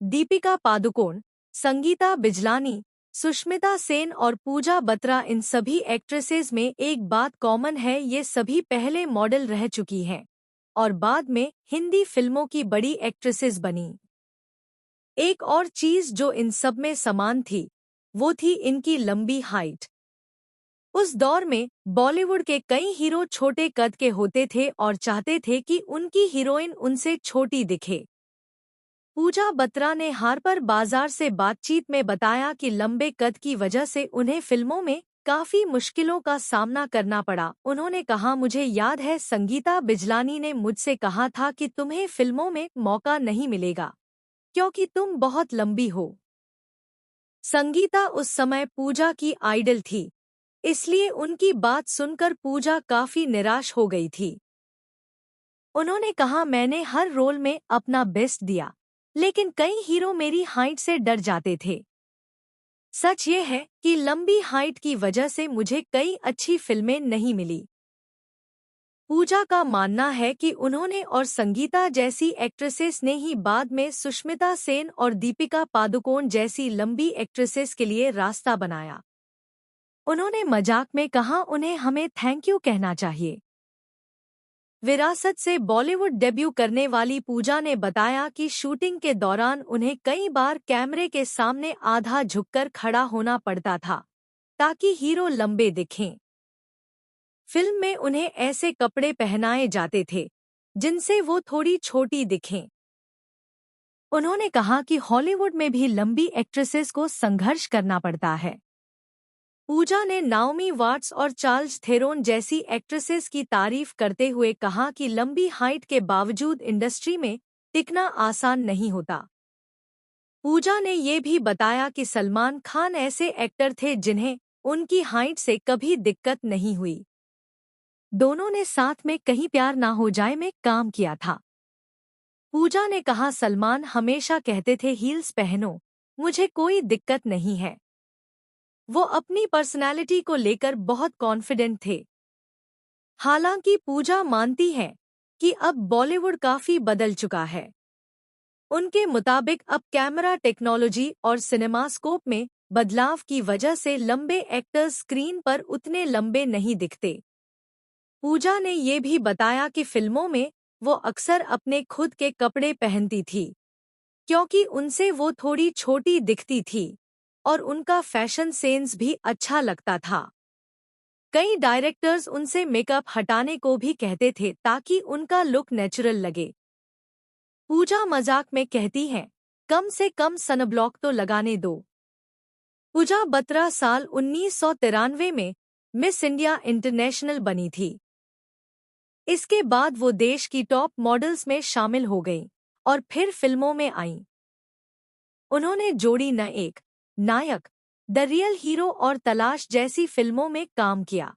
दीपिका पादुकोण, संगीता बिजलानी, सुष्मिता सेन और पूजा बत्रा, इन सभी एक्ट्रेसेस में एक बात कॉमन है, ये सभी पहले मॉडल रह चुकी हैं और बाद में हिंदी फिल्मों की बड़ी एक्ट्रेसेस बनी। एक और चीज जो इन सब में समान थी वो थी इनकी लंबी हाइट। उस दौर में बॉलीवुड के कई हीरो छोटे कद के होते थे और चाहते थे कि उनकी हीरोइन उनसे छोटी दिखे। पूजा बत्रा ने हार्पर बाजार से बातचीत में बताया कि लंबे कद की वजह से उन्हें फिल्मों में काफी मुश्किलों का सामना करना पड़ा। उन्होंने कहा, मुझे याद है संगीता बिजलानी ने मुझसे कहा था कि तुम्हें फिल्मों में मौका नहीं मिलेगा क्योंकि तुम बहुत लंबी हो। संगीता उस समय पूजा की आइडल थी, इसलिए उनकी बात सुनकर पूजा काफी निराश हो गई थी। उन्होंने कहा, मैंने हर रोल में अपना बेस्ट दिया, लेकिन कई हीरो मेरी हाइट से डर जाते थे। सच ये है कि लंबी हाइट की वजह से मुझे कई अच्छी फिल्में नहीं मिली। पूजा का मानना है कि उन्होंने और संगीता जैसी एक्ट्रेसेस ने ही बाद में सुष्मिता सेन और दीपिका पादुकोण जैसी लंबी एक्ट्रेसेस के लिए रास्ता बनाया। उन्होंने मजाक में कहा, उन्हें हमें थैंक यू कहना चाहिए। विरासत से बॉलीवुड डेब्यू करने वाली पूजा ने बताया कि शूटिंग के दौरान उन्हें कई बार कैमरे के सामने आधा झुककर खड़ा होना पड़ता था ताकि हीरो लंबे दिखें। फिल्म में उन्हें ऐसे कपड़े पहनाए जाते थे जिनसे वो थोड़ी छोटी दिखें। उन्होंने कहा कि हॉलीवुड में भी लंबी एक्ट्रेसेस को संघर्ष करना पड़ता है। पूजा ने नाओमी वाट्स और चार्ल्स थेरोन जैसी एक्ट्रेसेस की तारीफ करते हुए कहा कि लंबी हाइट के बावजूद इंडस्ट्री में टिकना आसान नहीं होता। पूजा ने ये भी बताया कि सलमान खान ऐसे एक्टर थे जिन्हें उनकी हाइट से कभी दिक्कत नहीं हुई। दोनों ने साथ में कहीं प्यार ना हो जाए में काम किया था। पूजा ने कहा, सलमान हमेशा कहते थे हील्स पहनो, मुझे कोई दिक्कत नहीं है। वो अपनी पर्सनालिटी को लेकर बहुत कॉन्फिडेंट थे। हालांकि पूजा मानती है कि अब बॉलीवुड काफी बदल चुका है। उनके मुताबिक अब कैमरा टेक्नोलॉजी और सिनेमास्कोप में बदलाव की वजह से लंबे एक्टर्स स्क्रीन पर उतने लंबे नहीं दिखते। पूजा ने ये भी बताया कि फिल्मों में वो अक्सर अपने खुद के कपड़े पहनती थी क्योंकि उनसे वो थोड़ी छोटी दिखती थी और उनका फैशन सेंस भी अच्छा लगता था। कई डायरेक्टर्स उनसे मेकअप हटाने को भी कहते थे ताकि उनका लुक नेचुरल लगे। पूजा मजाक में कहती हैं, कम से कम सनब्लॉक तो लगाने दो। पूजा बत्रा साल 1993 में मिस इंडिया इंटरनेशनल बनी थी। इसके बाद वो देश की टॉप मॉडल्स में शामिल हो गईं और फिर फिल्मों में आईं। उन्होंने जोड़ी न एक नायक, द रियल हीरो और तलाश जैसी फिल्मों में काम किया।